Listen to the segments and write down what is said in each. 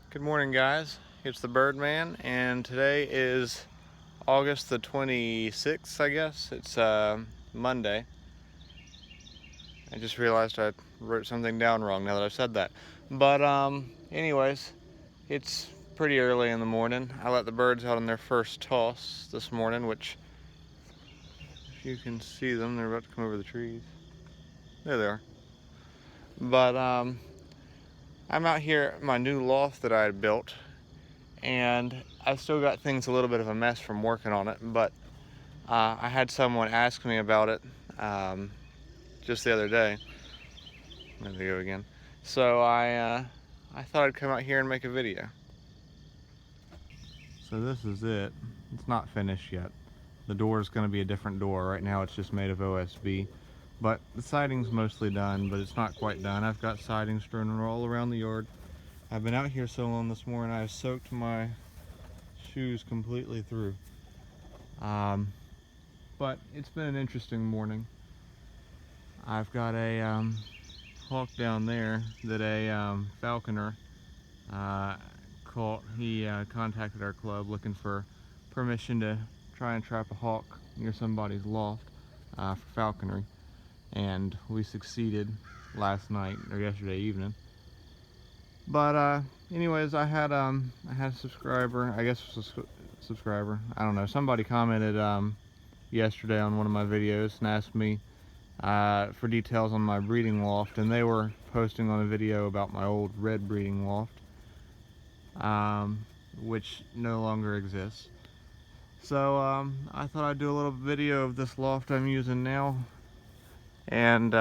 Good morning, guys. It's the Birdman, and today is August the 26th, I guess. It's Monday. I just realized I wrote something down wrong now that I've said that. But anyways, it's pretty early in the morning. I let the birds out on their first toss this morning, which, if you can see them, they're about to come over the trees. There they are. But I'm out here at my new loft that I had built, and I've still got things a little bit of a mess from working on it, but I had someone ask me about it just the other day. There they go again. So I thought I'd come out here and make a video. So this is it. It's not finished yet. The door is going to be a different door. Right now it's just made of OSB. But the siding's mostly done, but it's not quite done. I've got siding strewn all around the yard. I've been out here so long this morning, I've soaked my shoes completely through. But it's been an interesting morning. I've got a hawk down there that a falconer caught. He contacted our club looking for permission to try and trap a hawk near somebody's loft for falconry, and we succeeded last night or yesterday evening. But anyways, I had a subscriber, I guess subscriber, I don't know, somebody commented yesterday on one of my videos and asked me for details on my breeding loft, and they were posting on a video about my old red breeding loft, which no longer exists. So I thought I'd do a little video of this loft I'm using now, and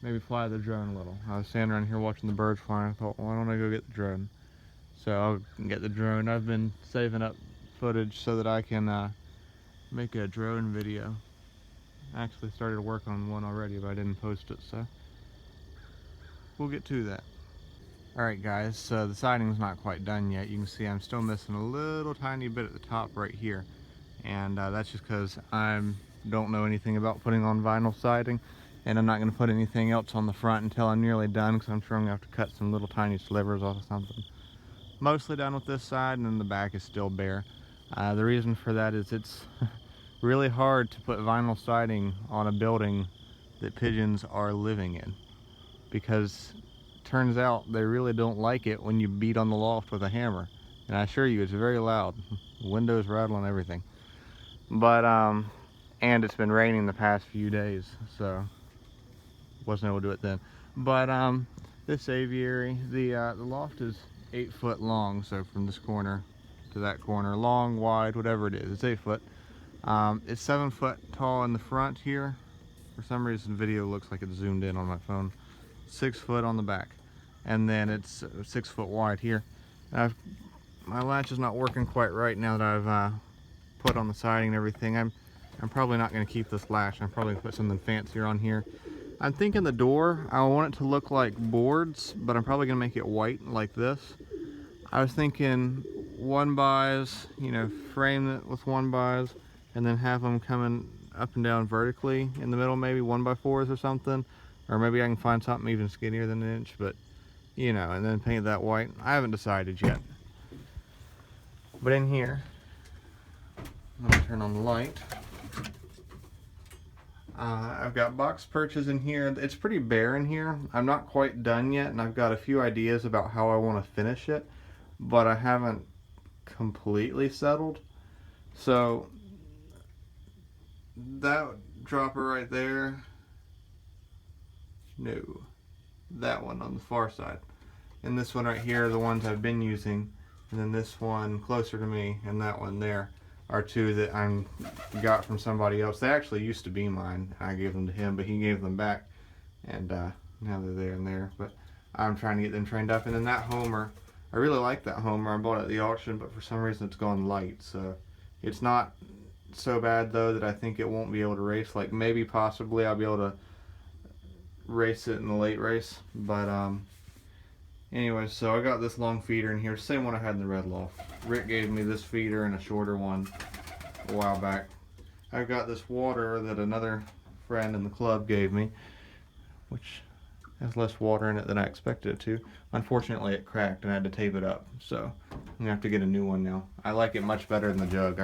maybe fly the drone a little. I was standing around here watching the birds flying. I thought, why don't I go get the drone? So I'll get the drone. I've been saving up footage so that I can make a drone video. I actually started to work on one already, but I didn't post it, so we'll get to that. Alright guys, so the siding's not quite done yet. You can see I'm still missing a little tiny bit at the top right here, and that's just because I don't know anything about putting on vinyl siding, and I'm not going to put anything else on the front until I'm nearly done, because I'm sure I'm going to have to cut some little tiny slivers off of something. Mostly done with this side, and then the back is still bare. The reason for that is it's really hard to put vinyl siding on a building that pigeons are living in, because turns out they really don't like it when you beat on the loft with a hammer, and I assure you it's very loud. Windows rattle and everything. But and it's been raining the past few days, so wasn't able to do it then. But this aviary, the loft is 8 foot long, so from this corner to that corner, long, wide, whatever it is, it's 8 foot. It's 7 foot tall in the front here. For some reason the video looks like it's zoomed in on my phone. 6 foot on the back, and then it's 6 foot wide here. My latch is not working quite right now that I've put on the siding and everything. I'm probably not going to keep this latch. I'm probably going to put something fancier on here. I'm thinking the door, I want it to look like boards, but I'm probably going to make it white like this. I was thinking 1-bys, you know, frame it with 1-bys, and then have them coming up and down vertically in the middle, maybe 1x4s or something. Or maybe I can find something even skinnier than an inch, but, you know, and then paint that white. I haven't decided yet. But in here, let me turn on the light. I've got box perches in here. It's pretty bare in here. I'm not quite done yet, and I've got a few ideas about how I want to finish it, but I haven't completely settled. So that dropper right there, no, that one on the far side, and this one right here are the ones I've been using, and then this one closer to me and that one there are two that I got from somebody else. They actually used to be mine. I gave them to him, but he gave them back, and now they're there and there. But I'm trying to get them trained up. And then that Homer, I really like that Homer. I bought it at the auction, but for some reason it's gone light, so it's not so bad though that I think it won't be able to race. Like maybe possibly I'll be able to race it in the late race, but anyway, so I got this long feeder in here, same one I had in the red loft. Rick gave me this feeder and a shorter one a while back. I've got this water that another friend in the club gave me, which has less water in it than I expected it to. Unfortunately it cracked and I had to tape it up, so I'm gonna have to get a new one now. I like it much better than the jug.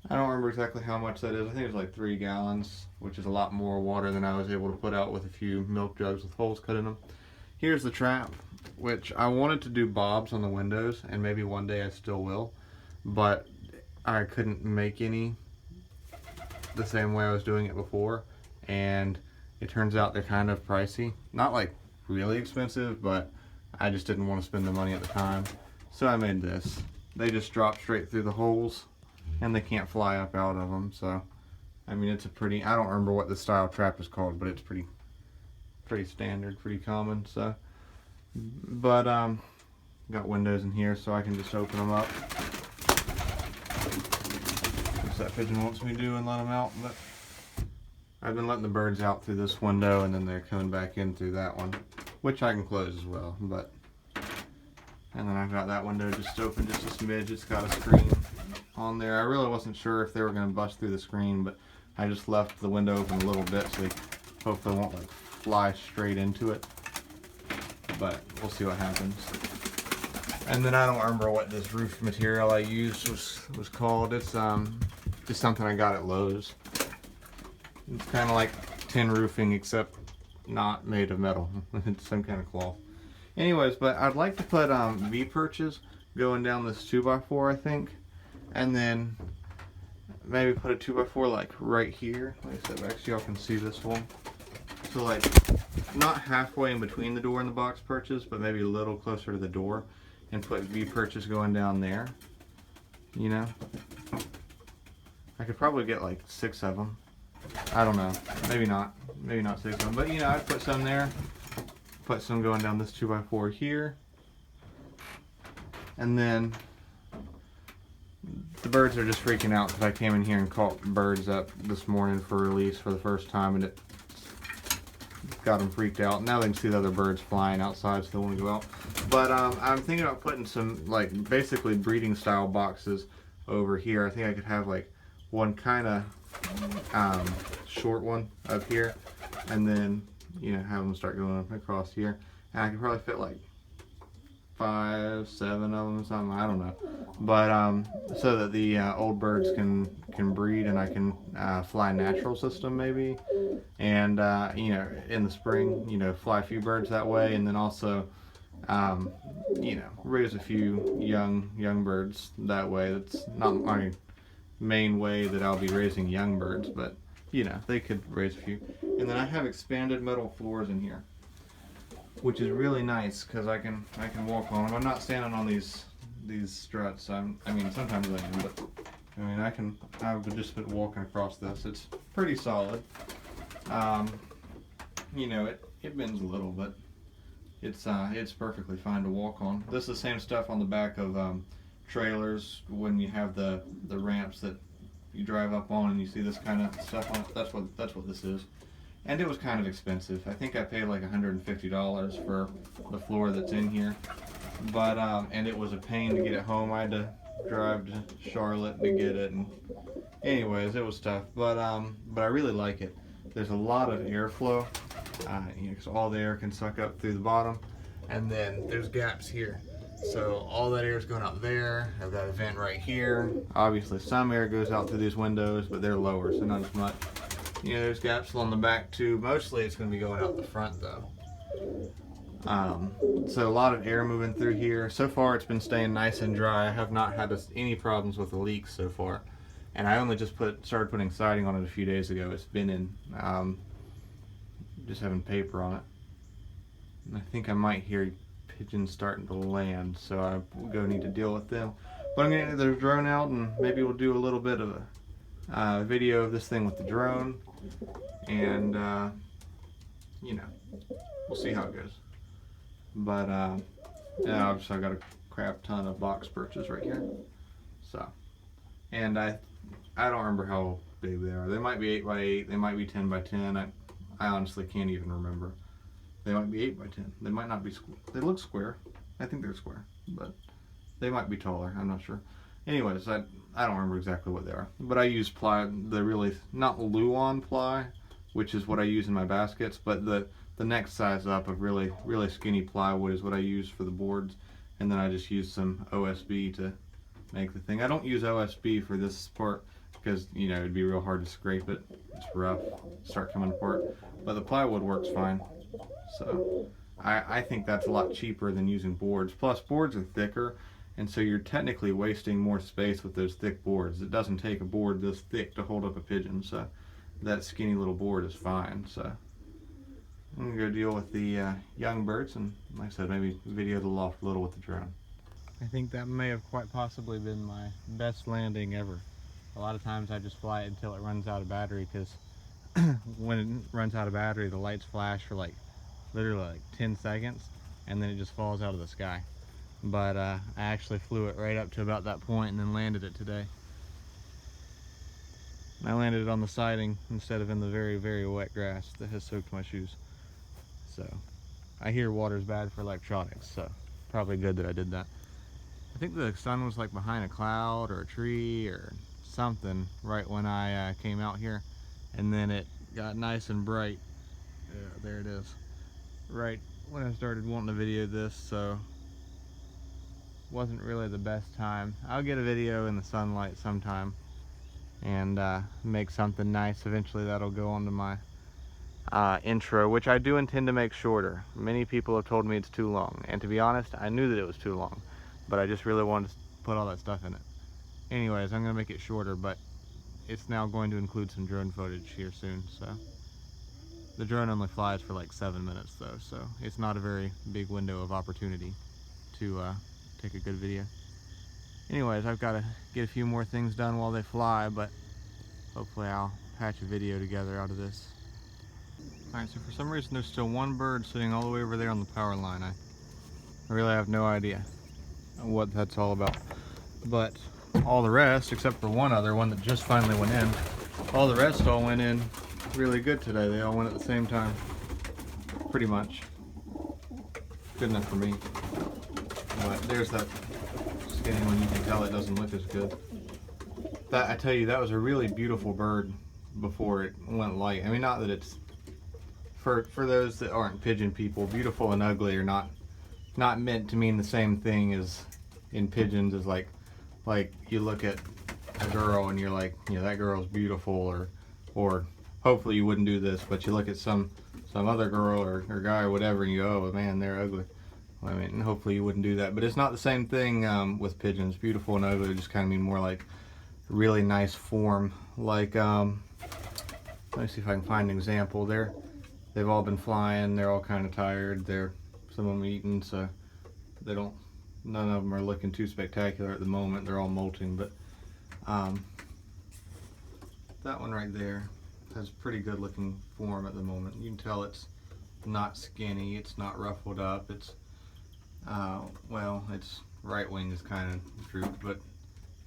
I don't remember exactly how much that is. I think it's like 3 gallons, which is a lot more water than I was able to put out with a few milk jugs with holes cut in them. Here's the trap, which I wanted to do bobs on the windows, and maybe one day I still will, but I couldn't make any the same way I was doing it before, and it turns out they're kind of pricey. Not like really expensive, but I just didn't want to spend the money at the time. So I made this. They just drop straight through the holes, and they can't fly up out of them. So, I mean, it's a pretty, I don't remember what the style trap is called, but it's pretty standard, pretty common. So, but got windows in here, so I can just open them up. Which that pigeon wants me to do and let them out, but I've been letting the birds out through this window, and then they're coming back in through that one, which I can close as well. But, and then I've got that window just open just a smidge. It's got a screen on there. I really wasn't sure if they were going to bust through the screen, but I just left the window open a little bit so they hopefully won't like fly straight into it. But we'll see what happens. And then I don't remember what this roof material I used was called. It's just something I got at Lowe's. It's kind of like tin roofing, except not made of metal. It's some kind of cloth. Anyways, but I'd like to put V-perches going down this 2x4, I think. And then maybe put a 2x4 like right here. Like I said, actually y'all can see this one. So like, not halfway in between the door and the box perches, but maybe a little closer to the door. And put V-perches going down there. You know? I could probably get like 6 of them. I don't know. Maybe not 6 of them. But you know, I'd put some there. Put some going down this 2x4 here. And then the birds are just freaking out because I came in here and caught birds up this morning for release for the first time, and it got them freaked out. Now they can see the other birds flying outside, so they want to go out. But I'm thinking about putting some like basically breeding style boxes over here. I think I could have like one kind of short one up here, and then you know have them start going across here. And I could probably fit like 5, 7 of them or something. I don't know. But so that the old birds can breed, and I can fly natural system maybe, and you know, in the spring, you know, fly a few birds that way, and then also you know, raise a few young birds that way. That's not my main way that I'll be raising young birds, but you know, they could raise a few. And then I have expanded metal floors in here, which is really nice because I can walk on them. I'm not standing on these struts. I mean sometimes I am, but I mean I would just been walking across this. It's pretty solid. You know, it bends a little, but it's perfectly fine to walk on. This is the same stuff on the back of trailers when you have the ramps that you drive up on, and you see this kind of stuff on it. That's what this is. And it was kind of expensive. I think I paid like $150 for the floor that's in here. But and it was a pain to get it home. I had to drive to Charlotte to get it, and anyways, it was tough. But I really like it. There's a lot of airflow, you know, because all the air can suck up through the bottom, and then there's gaps here. So all that air is going out there. I've got a vent right here. Obviously some air goes out through these windows, but they're lower, so not as much. You know, there's gaps along the back too. Mostly it's going to be going out the front though. So a lot of air moving through here. So far it's been staying nice and dry. I have not had any problems with the leaks so far. And I only just started putting siding on it a few days ago. It's been in just having paper on it. And I think I might hear pigeons starting to land, so I go need to deal with them. But I'm gonna get the drone out, and maybe we'll do a little bit of a video of this thing with the drone, and you know, we'll see how it goes. But yeah, obviously I got a crap ton of box perches right here. So, and I don't remember how big they are. They might be 8 by 8. They might be 10 by 10. I honestly can't even remember. They might be 8 by 10. They might not be square. They look square. I think they're square, but they might be taller. I'm not sure. Anyways, I don't remember exactly what they are. But I use ply, the really, not Luan ply, which is what I use in my baskets, but the next size up of really skinny plywood is what I use for the boards. And then I just use some OSB to make the thing. I don't use OSB for this part because, you know, it'd be real hard to scrape it. It's rough, start coming apart. But the plywood works fine. So I think that's a lot cheaper than using boards. Plus, boards are thicker, and so you're technically wasting more space with those thick boards. It doesn't take a board this thick to hold up a pigeon, so that skinny little board is fine. So I'm gonna go deal with the young birds, and like I said, maybe video the loft a little with the drone. I think that may have quite possibly been my best landing ever. A lot of times I just fly it until it runs out of battery, because when it runs out of battery, the lights flash for like literally like 10 seconds, and then it just falls out of the sky. But I actually flew it right up to about that point and then landed it today. I landed it on the siding instead of in the very wet grass that has soaked my shoes. So I hear water's bad for electronics, so probably good that I did that. I think the sun was like behind a cloud or a tree or something right when I came out here, and then it got nice and bright. Yeah, there it is. Right when I started wanting to video this, so wasn't really the best time. I'll get a video in the sunlight sometime and make something nice. Eventually that'll go onto my intro, which I do intend to make shorter. Many people have told me it's too long, and to be honest, I knew that it was too long, but I just really wanted to put all that stuff in it. Anyways, I'm gonna make it shorter, but it's now going to include some drone footage here soon. So the drone only flies for like 7 minutes though, so it's not a very big window of opportunity to take a good video. Anyways, I've got to get a few more things done while they fly, but hopefully I'll patch a video together out of this. Alright, so for some reason there's still one bird sitting all the way over there on the power line. I really have no idea what that's all about. But all the rest, except for one other one that just finally went in, all the rest all went in really good today. They all went at the same time, pretty much. Good enough for me. But there's that skinny one. You can tell it doesn't look as good. That, I tell you, that was a really beautiful bird before it went light. I mean, not that it's, for those that aren't pigeon people, beautiful and ugly are not meant to mean the same thing as in pigeons. As like you look at a girl and you're like, you know, that girl's beautiful, or hopefully you wouldn't do this, but you look at some other girl or guy or whatever and you go, oh man, they're ugly. Well, I mean, hopefully you wouldn't do that, but it's not the same thing with pigeons. Beautiful and ugly just kind of mean more like really nice form. Like, let me see if I can find an example. They've all been flying. They're all kind of tired. Some of them eating, so none of them are looking too spectacular at the moment. They're all molting, but that one right there has pretty good looking form at the moment. You can tell it's not skinny. It's not ruffled up. It's well, its right wing is kind of drooped, but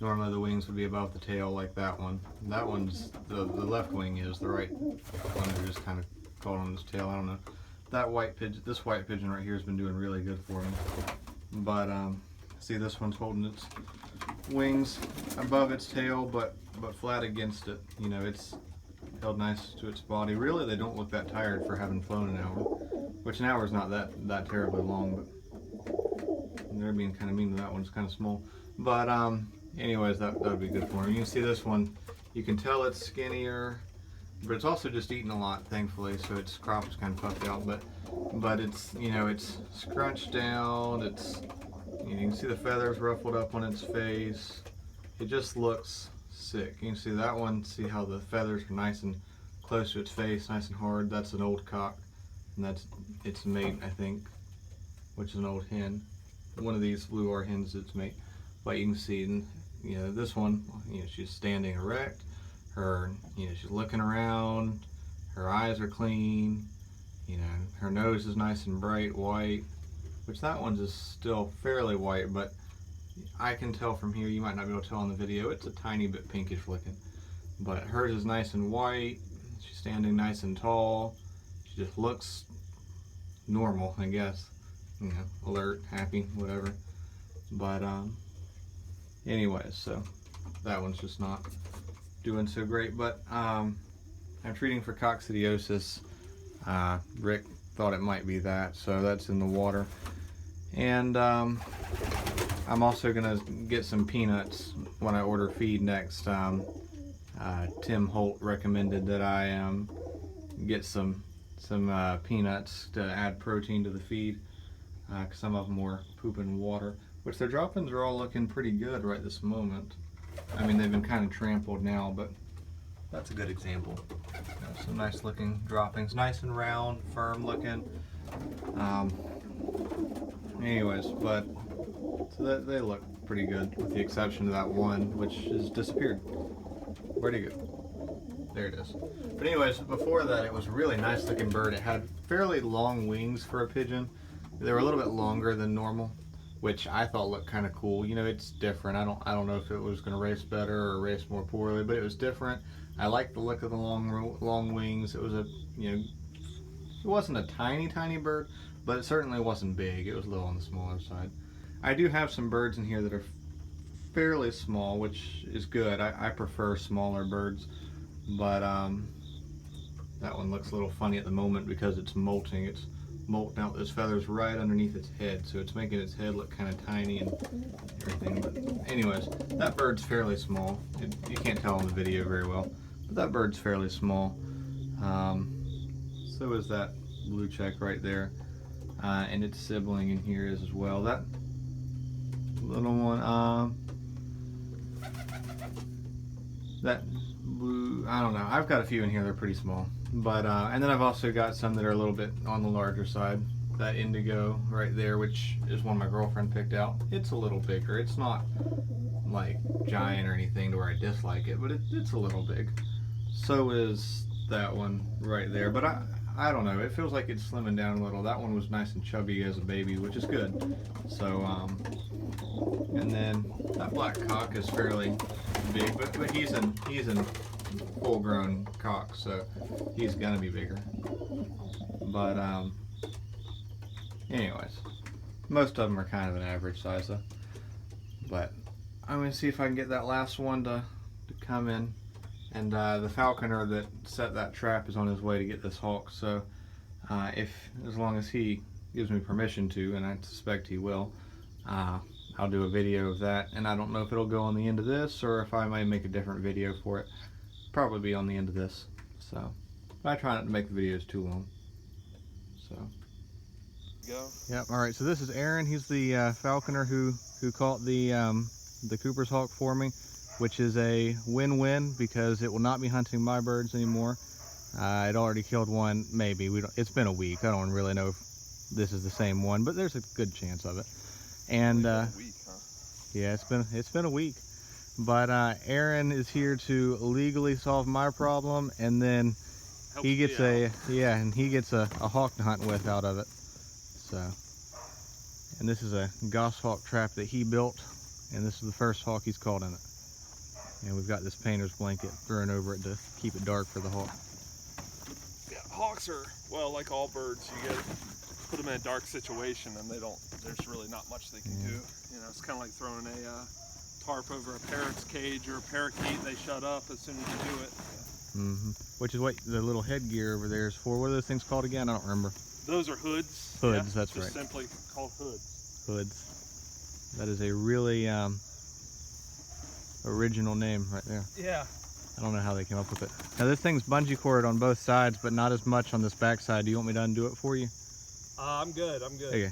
normally the wings would be above the tail like that one. That one's, the left wing is, the right one is just kind of caught on its tail. I don't know. That white pigeon, this white pigeon right here has been doing really good for me. But see, this one's holding its wings above its tail, but flat against it. You know, it's held nice to its body. Really, they don't look that tired for having flown an hour, which an hour is not that terribly long, but they're being kind of mean to that one. It's kind of small. But anyways, that would be good for me. You can see this one, you can tell it's skinnier, but it's also just eating a lot, thankfully, so its crop is kind of puffed out, but it's, you know, it's scrunched down. It's, you can see the feathers ruffled up on its face. It just looks sick. You can see that one, see how the feathers are nice and close to its face, nice and hard. That's an old cock, and that's its mate, I think. which is an old hen. One of these blue R hens that's mate. But you can see, you know, this one, you know, she's standing erect. Her, you know, she's looking around. Her eyes are clean. You know, her nose is nice and bright white, which that one's is still fairly white, but I can tell from here, you might not be able to tell on the video, it's a tiny bit pinkish looking. But hers is nice and white. She's standing nice and tall. She just looks normal, I guess. You know, alert, happy, whatever. But anyways, so that one's just not doing so great. But I'm treating for coccidiosis. Rick thought it might be that, so that's in the water. And I'm also gonna get some peanuts when I order feed next. Tim Holt recommended that I get some peanuts to add protein to the feed, because some of them were pooping water, which their droppings are all looking pretty good right this moment. I mean, they've been kind of trampled now, but that's a good example. You know, some nice looking droppings, nice and round, firm looking. Anyways, but so they look pretty good, with the exception of that one, which has disappeared. Where'd it go? There it is. But anyways, before that, it was a really nice looking bird. It had fairly long wings for a pigeon. They were a little bit longer than normal, which I thought looked kind of cool. You know, it's different. I don't know if it was going to race better or race more poorly, but it was different. I liked the look of the long wings. It was a, you know, it wasn't a tiny bird, but it certainly wasn't big. It was a little on the smaller side. I do have some birds in here that are fairly small, which is good. I prefer smaller birds, but that one looks a little funny at the moment because it's molting. It's molting out those feathers right underneath its head, so it's making its head look kind of tiny and everything. But anyways, that bird's fairly small. You can't tell on the video very well, but that bird's fairly small. So is that blue check right there, and its sibling in here is as well. That little one, that blue, I don't know. I've got a few in here that are pretty small, but and then I've also got some that are a little bit on the larger side. That indigo right there, which is one my girlfriend picked out, it's a little bigger. It's not like giant or anything to where I dislike it, but it's a little big. So is that one right there, but I don't know, it feels like it's slimming down a little. That one was nice and chubby as a baby, which is good. So and then that black cock is fairly big, but he's in full grown cock, so he's gonna be bigger. But anyways, most of them are kind of an average size though. But I'm gonna see if I can get that last one to come in. And the falconer that set that trap is on his way to get this hawk, so as long as he gives me permission to, and I suspect he will, I'll do a video of that. And I don't know if it'll go on the end of this or if I may make a different video for it. Probably be on the end of this. So I try not to make the videos too long. So go. Yep. All right. So this is Aaron. He's the falconer who caught the Cooper's hawk for me, which is a win-win because it will not be hunting my birds anymore. It already killed one, maybe. It's been a week. I don't really know if this is the same one, but there's a good chance of it. And a week, huh? yeah, it's been a week. But Aaron is here to legally solve my problem, and then he gets a hawk to hunt with out of it. So, and this is a goshawk trap that he built, and this is the first hawk he's caught in it. And we've got this painter's blanket thrown over it to keep it dark for the hawk. Yeah, hawks are, well, like all birds, you get put them in a dark situation and there's really not much they can do. You know, it's kind of like throwing a tarp over a parrot's cage or a parakeet. They shut up as soon as you do it. Mm-hmm. Which is what the little headgear over there is for. What are those things called again? I don't remember. Those are hoods. Hoods, yeah, that's just right. Simply called hoods. Hoods. That is a really original name right there. Yeah. I don't know how they came up with it. Now this thing's bungee cord on both sides, but not as much on this back side. Do you want me to undo it for you? I'm good. I'm good. Okay.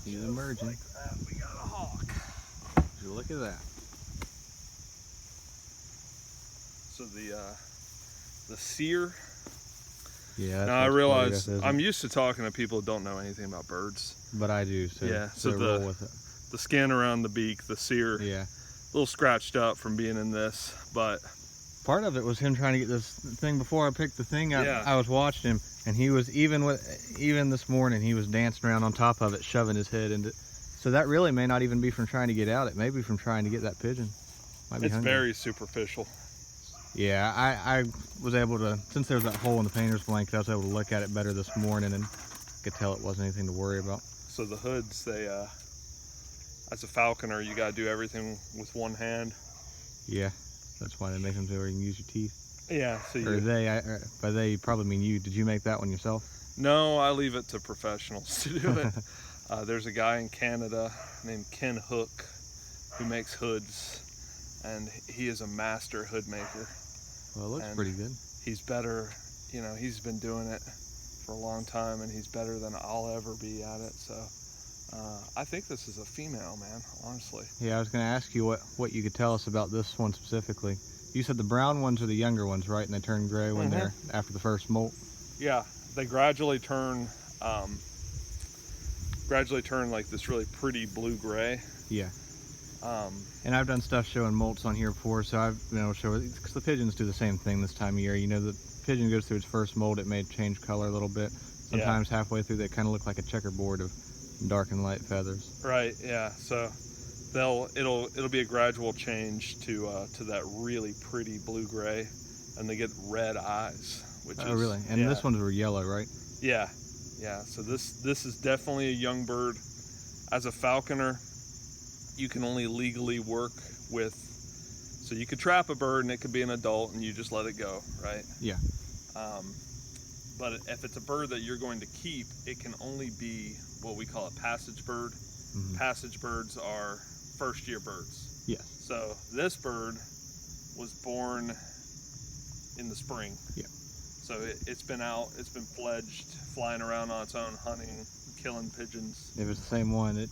He's emerging. Like that, we got a hawk. Look at that. So the seer. Yeah. Now I realize I'm used to talking to people who don't know anything about birds. But I do. So yeah. So roll with it. The skin around the beak, the seer. Yeah. A little scratched up from being in this, but part of it was him trying to get this thing before I picked the thing up. Yeah. I was watching him, and he was even this morning he was dancing around on top of it, shoving his head into. So that really may not even be from trying to get out. It may be from trying to get that pigeon. Might be it's hungry. very superficial. Yeah, I was able to, since there was that hole in the painter's blanket, I was able to look at it better this morning and could tell it wasn't anything to worry about. So the hoods, they, as a falconer, you got to do everything with one hand. Yeah, that's why they make them so where you can use your teeth. Yeah. So or by they, you probably mean you. Did you make that one yourself? No, I leave it to professionals to do it. There's a guy in Canada named Ken Hook who makes hoods, and he is a master hood maker. Well, it looks pretty good. He's better, you know, he's been doing it for a long time, and he's better than I'll ever be at it. So I think this is a female, man, honestly. Yeah, I was going to ask you what you could tell us about this one specifically. You said the brown ones are the younger ones, right? And they turn gray when they're after the first molt. Yeah, they gradually turn like this really pretty blue-gray. Yeah. And I've done stuff showing molts on here before, so I've been able to show it, because the pigeons do the same thing this time of year. You know, the pigeon goes through its first molt, it may change color a little bit. Sometimes halfway through they kind of look like a checkerboard of dark and light feathers. Right, yeah. So it'll be a gradual change to that really pretty blue-gray, and they get red eyes, which is... Oh, really? And this ones were yellow, right? Yeah, yeah. So this is definitely a young bird. As a falconer, you can only legally work with, so you could trap a bird and it could be an adult and you just let it go, right? Yeah. But if it's a bird that you're going to keep, it can only be what we call a passage bird. Mm-hmm. Passage birds are first-year birds. Yes. So this bird was born in the spring. Yeah. So it's been out, it's been fledged, flying around on its own, hunting, killing pigeons. If it's the same one, it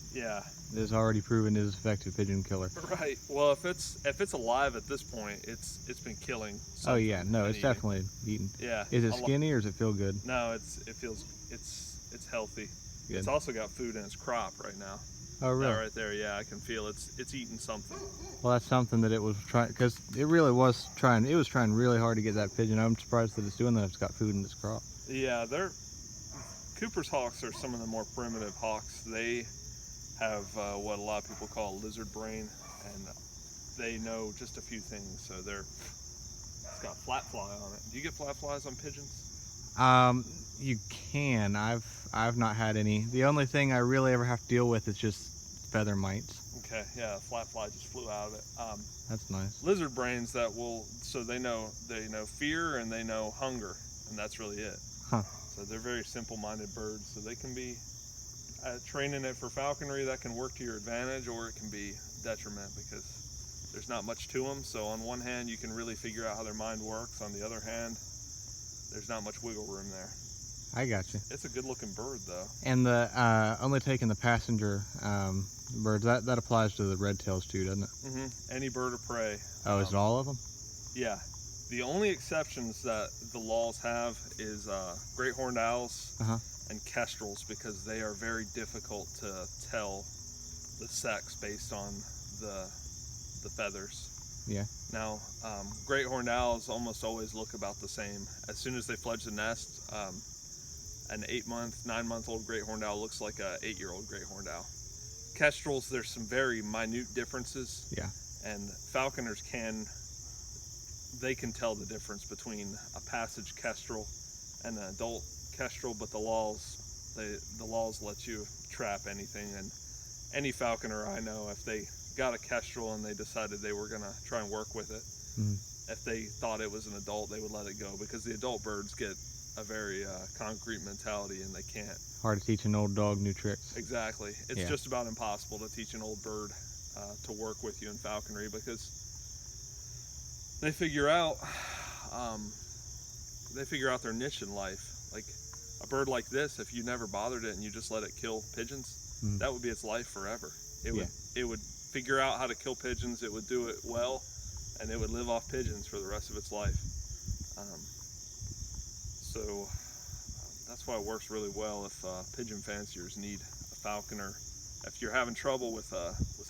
is already proven it is effective pigeon killer. Right. Well, if it's alive at this point, it's been killing. Oh yeah, no, it's definitely eating. Yeah. Is it skinny or does it feel good? No, it's healthy. Good. It's also got food in its crop right now. Oh really? That right there, yeah, I can feel it's eating something. Well, that's something that it was trying, because it really was trying. It was trying really hard to get that pigeon. I'm surprised that it's doing that if it's got food in its crop. Yeah, Cooper's hawks are some of the more primitive hawks. They have what a lot of people call a lizard brain, and they know just a few things. So it's got flat fly on it. Do you get flat flies on pigeons? You can. I've not had any. The only thing I really ever have to deal with is just feather mites. Okay, yeah, flat fly just flew out of it. That's nice. Lizard brains so they know fear and they know hunger, and that's really it. Huh. So they're very simple-minded birds. So they can be training it for falconry, that can work to your advantage, or it can be detriment because there's not much to them. So on one hand, you can really figure out how their mind works. On the other hand, there's not much wiggle room there. I got you. It's a good-looking bird, though. And the only taking the passenger birds, that applies to the red tails too, doesn't it? Mm-hmm. Any bird of prey. Oh, is it all of them? Yeah. The only exceptions that the laws have is great horned owls and kestrels, because they are very difficult to tell the sex based on the feathers. Yeah. Now, great horned owls almost always look about the same. As soon as they fledge the nest, an 8-month, 9-month-old great horned owl looks like a 8-year-old great horned owl. Kestrels, there's some very minute differences. Yeah. And falconers can tell the difference between a passage kestrel and an adult kestrel, but the laws let you trap anything. And any falconer I know, if they got a kestrel and they decided they were gonna try and work with it, if they thought it was an adult, they would let it go, because the adult birds get a very concrete mentality, and they can't. Hard to teach an old dog new tricks. Exactly. It's just about impossible to teach an old bird to work with you in falconry, because they figure out their niche in life. Like a bird like this, if you never bothered it and you just let it kill pigeons, that would be its life forever. It would Yeah. it would figure out how to kill pigeons. It would do it well, and it would live off pigeons for the rest of its life. So that's why it works really well if pigeon fanciers need a falconer. If you're having trouble with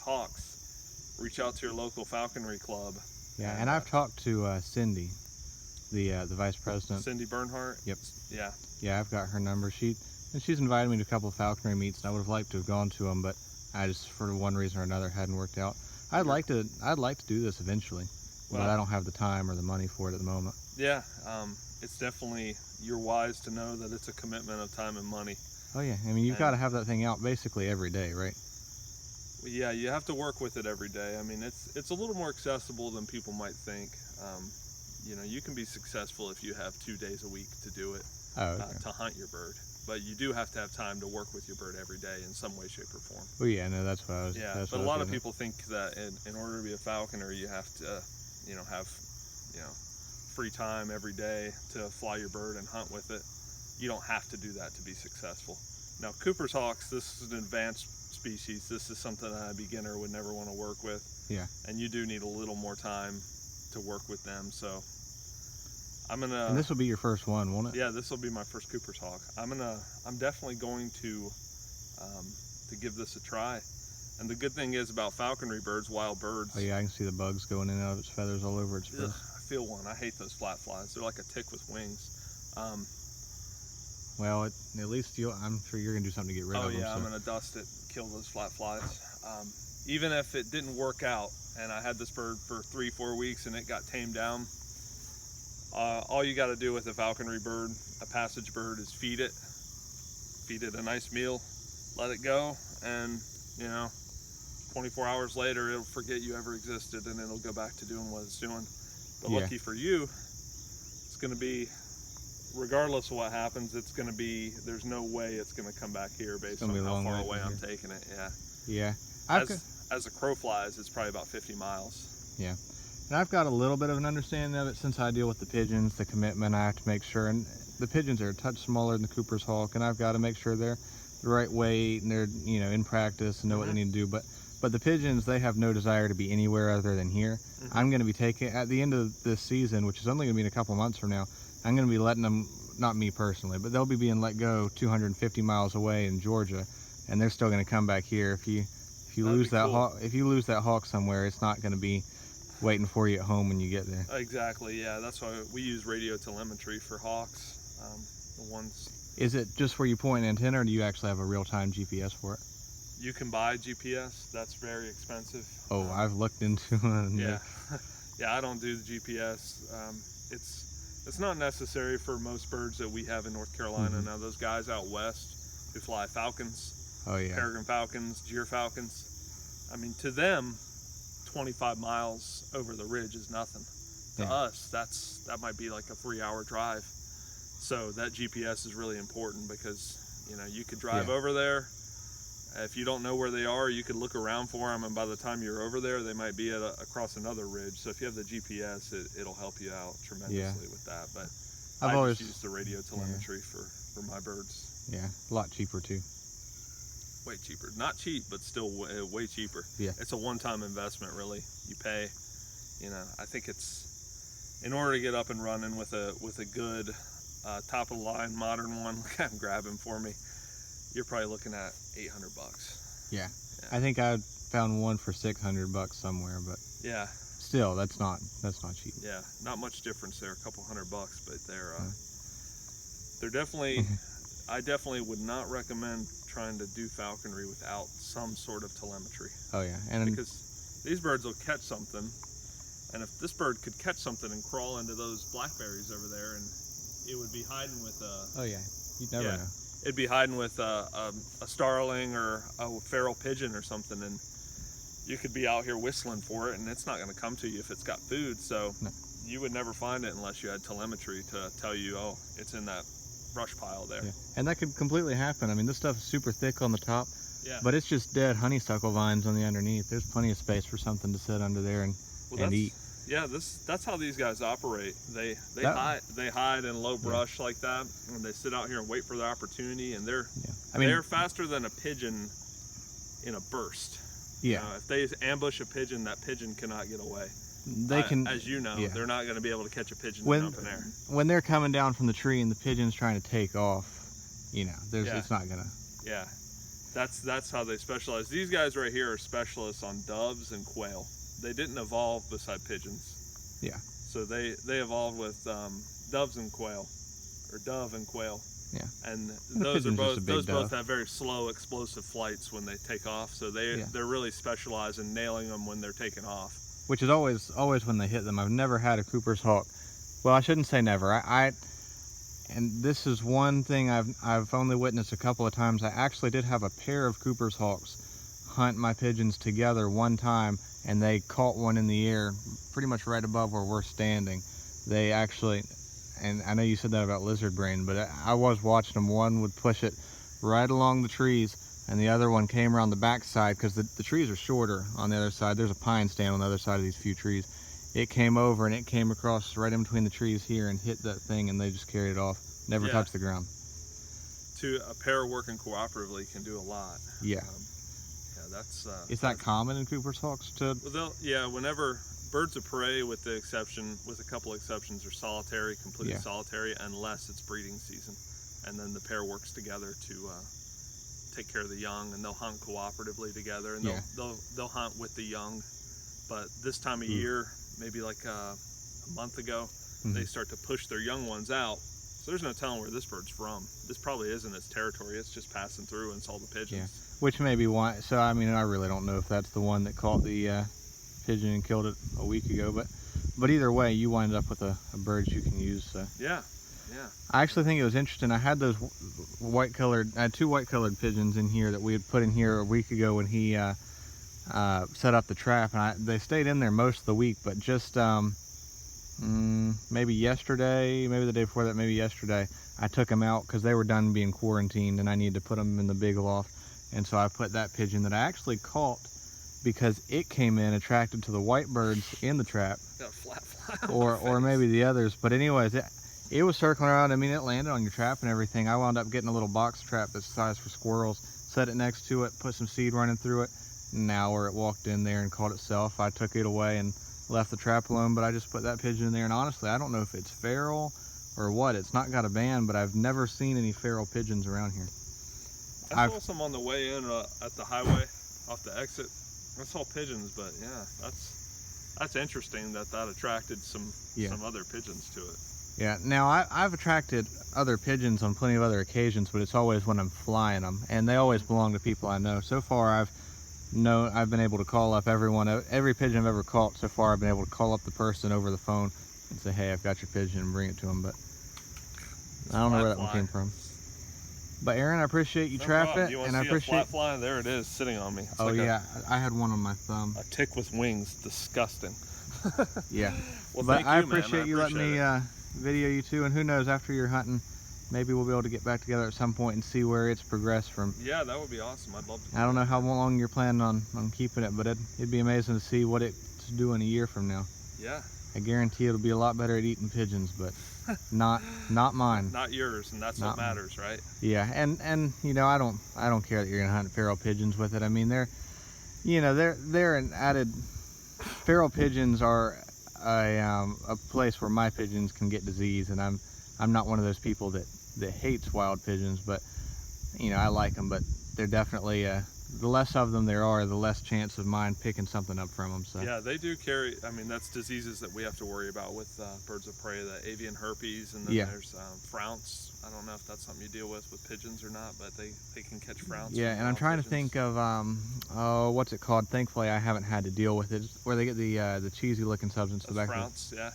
hawks, reach out to your local falconry club. Yeah, and I've talked to Cindy, the vice president. Cindy Bernhardt. Yep. Yeah. Yeah, I've got her number. She's invited me to a couple of falconry meets, and I would have liked to have gone to them, but I just, for one reason or another, hadn't worked out. I'd like to do this eventually, but I don't have the time or the money for it at the moment. Yeah, it's definitely, you're wise to know that it's a commitment of time and money. Oh yeah, I mean, you've got to have that thing out basically every day, right? Yeah, you have to work with it every day. I mean, it's a little more accessible than people might think. You know, you can be successful if you have 2 days a week to do it, to hunt your bird. But you do have to have time to work with your bird every day in some way, shape, or form. Well, yeah, no, that's what I was. Yeah, but a lot of people think that in order to be a falconer, you have to, you know, have, you know, free time every day to fly your bird and hunt with it. You don't have to do that to be successful. Now, Cooper's hawks, this is an advanced species. This is something that a beginner would never want to work with. Yeah. And you do need a little more time to work with them. So I'm gonna. And this will be your first one, won't it? Yeah, this will be my first Cooper's hawk. I'm definitely going to give this a try. And the good thing is about falconry birds, wild birds. Oh yeah, I can see the bugs going in and out of its feathers all over its face. I feel one. I hate those flat flies. They're like a tick with wings. Well, at least I'm sure you're gonna do something to get rid of them. Oh yeah, so. I'm gonna dust it, kill those flat flies. Even if it didn't work out, and I had this bird for 3-4 weeks and it got tamed down, all you got to do with a falconry bird, a passage bird, is feed it a nice meal, let it go, and you know, 24 hours later it'll forget you ever existed and it'll go back to doing what it's doing. But lucky for you, it's going to be, regardless of what happens, it's going to be, there's no way it's going to come back here based on how far away I'm taking it. Yeah. As a crow flies, it's probably about 50 miles. Yeah. And I've got a little bit of an understanding of it since I deal with the pigeons, the commitment I have to make sure. And the pigeons are a touch smaller than the Cooper's hawk, and I've got to make sure they're the right weight and they're, you know, in practice and know what they need to do. But the pigeons, they have no desire to be anywhere other than here. I'm going to be taking, at the end of this season, which is only going to be in a couple months from now, I'm going to be letting them, not me personally, but they'll be being let go 250 miles away in Georgia, and they're still going to come back here. If you lose that hawk, if you lose that hawk somewhere, it's not going to be waiting for you at home when you get there. Exactly, yeah. That's why we use radio telemetry for hawks. The ones. Is it just where you point an antenna, or do you actually have a real-time GPS for it? You can buy GPS. That's very expensive. Oh, I've looked into it. Yeah, yeah. I don't do the GPS. It's not necessary for most birds that we have in North Carolina. Now, those guys out west who fly falcons, peregrine falcons, gyr falcons. I mean, to them, 25 miles over the ridge is nothing. To us, that might be like a 3-hour drive. So that GPS is really important because, you know, you could drive over there. If you don't know where they are, you could look around for them, and by the time you're over there, they might be across another ridge. So if you have the GPS, it'll help you out tremendously with that. But I've always used the radio telemetry for my birds. Yeah, a lot cheaper too. Way cheaper. Not cheap, but still way cheaper. Yeah. It's a one-time investment, really. You pay, you know, I think it's, in order to get up and running with a good top-of-the-line modern one, like I'm grabbing for me, you're probably looking at $800. Yeah. I think I found one for $600 somewhere, but yeah, still, that's not cheap. Yeah, not much difference there. A couple $100, but they're definitely. I definitely would not recommend trying to do falconry without some sort of telemetry. Oh yeah, and because these birds will catch something, and if this bird could catch something and crawl into those blackberries over there, and it would be hiding with oh yeah, you'd never know. It'd be hiding with a starling or a feral pigeon or something, and you could be out here whistling for it, and it's not going to come to you if it's got food. So you would never find it unless you had telemetry to tell you, oh, it's in that brush pile there. Yeah. And that could completely happen. I mean, this stuff is super thick on the top, yeah, but it's just dead honeysuckle vines on the underneath. There's plenty of space for something to sit under there and eat. Yeah, that's how these guys operate. They hide in low brush like that, and they sit out here and wait for the opportunity. And they're faster than a pigeon in a burst. Yeah. If they ambush a pigeon, that pigeon cannot get away. They can, as you know, yeah. they're not going to be able to catch a pigeon when in open air. when they're coming down from the tree and the pigeon's trying to take off, you know, it's not gonna. Yeah, that's how they specialize. These guys right here are specialists on doves and quail. They didn't evolve beside pigeons. Yeah. So they evolved with doves and quail, or dove and quail. Yeah. And And those both both have very slow, explosive flights when they take off. So they're really specialized in nailing them when they're taking off. Which is always when they hit them. I've never had a Cooper's hawk. Well, I shouldn't say never. And this is one thing I've only witnessed a couple of times. I actually did have a pair of Cooper's hawks hunt my pigeons together one time, and they caught one in the air pretty much right above where we're standing. They actually, and I know you said that about lizard brain, but I was watching them. One would push it right along the trees, and the other one came around the back side, because the trees are shorter on the other side. There's a pine stand on the other side of these few trees. It came over and it came across right in between the trees here and hit that thing, and they just carried it off. Never touched the ground. A pair working cooperatively can do a lot. Yeah. That's. Is that common in Cooper's hawks? Whenever birds of prey, with a couple exceptions, are solitary, completely solitary, unless it's breeding season, and then the pair works together to take care of the young, and they'll hunt cooperatively together, and they'll hunt with the young. But this time of year, maybe like a month ago, they start to push their young ones out. So there's no telling where this bird's from. This probably isn't its territory. It's just passing through and saw the pigeons. Yeah, which may be why. So I mean, I really don't know if that's the one that caught the pigeon and killed it a week ago. But either way, you wind up with a bird you can use. So. Yeah. I actually think it was interesting. I had those I had two white-colored pigeons in here that we had put in here a week ago when he set up the trap, and they stayed in there most of the week. But just maybe yesterday, maybe the day before that, maybe yesterday, I took them out because they were done being quarantined, and I needed to put them in the big loft. And so I put that pigeon that I actually caught because it came in attracted to the white birds in the trap, or maybe the others. But anyways, it was circling around. I mean, it landed on your trap and everything. I wound up getting a little box trap that's sized for squirrels, set it next to it, put some seed running through it. An hour it walked in there and caught itself. I took it away and left the trap alone, but I just put that pigeon in there. And honestly, I don't know if it's feral or what. It's not got a band, but I've never seen any feral pigeons around here. I saw some on the way in at the highway off the exit. I saw pigeons, but yeah, that's interesting that attracted some other pigeons to it. Yeah, now I've attracted other pigeons on plenty of other occasions, but it's always when I'm flying them, and they always belong to people I know. So far, I've been able to call up every pigeon I've ever caught so far. I've been able to call up the person over the phone and say, hey, I've got your pigeon, and bring it to them, but I don't know where that one came from. But Aaron, I appreciate you trapping, and I appreciate a flat fly. There it is, sitting on me. It's I had one on my thumb. A tick with wings, disgusting. Yeah. Well, but I appreciate you letting me video you too, and who knows, after you're hunting, maybe we'll be able to get back together at some point and see where it's progressed from. Yeah, that would be awesome. I'd love to. I don't know how long you're planning on keeping it, but it'd be amazing to see what it's doing a year from now. Yeah. I guarantee it'll be a lot better at eating pigeons, but not mine. Not yours, and that's what matters, right? Yeah, and you know, I don't care that you're gonna hunt feral pigeons with it. I mean, they're an added. Feral pigeons are a place where my pigeons can get disease, and I'm not one of those people that hates wild pigeons, but you know, I like them, but they're definitely the less of them there are, the less chance of mine picking something up from them. So yeah, they do carry. I mean, that's diseases that we have to worry about with birds of prey. The avian herpes, and then there's frounce. I don't know if that's something you deal with pigeons or not, but they can catch frounce. Yeah, and I'm trying to think of what's it called? Thankfully, I haven't had to deal with it. It's where they get the cheesy looking substance in the back. Frounce, yeah.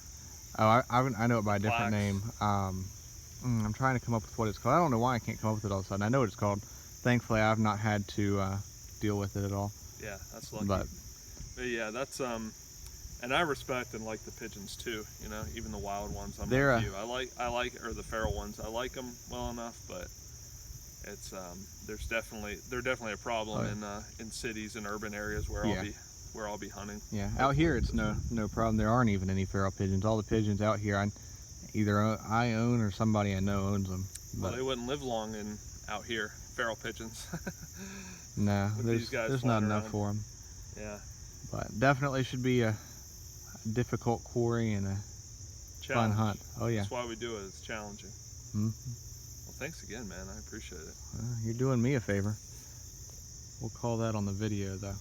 Oh, I know it by a different name. I'm trying to come up with what it's called. I don't know why I can't come up with it all of a sudden. I know what it's called. Thankfully, I've not had to deal with it at all. Yeah, that's lucky. But yeah, that's and I respect and like the pigeons too. You know, even the wild ones. I'm like you. I like the feral ones. I like them well enough, but it's they're definitely a problem in cities and urban areas where I'll be hunting. Yeah, out here it's no problem. There aren't even any feral pigeons. All the pigeons out here, I own or somebody I know owns them. Well, they wouldn't live long out here. feral pigeons. No, With these guys there's not flying enough around. for them. Yeah. But definitely should be a difficult quarry and a fun Challenge. hunt. Oh yeah. That's why we do it. It's challenging. Hmm. Well, thanks again, man. I appreciate it. Well, you're doing me a favor. We'll call that on the video though.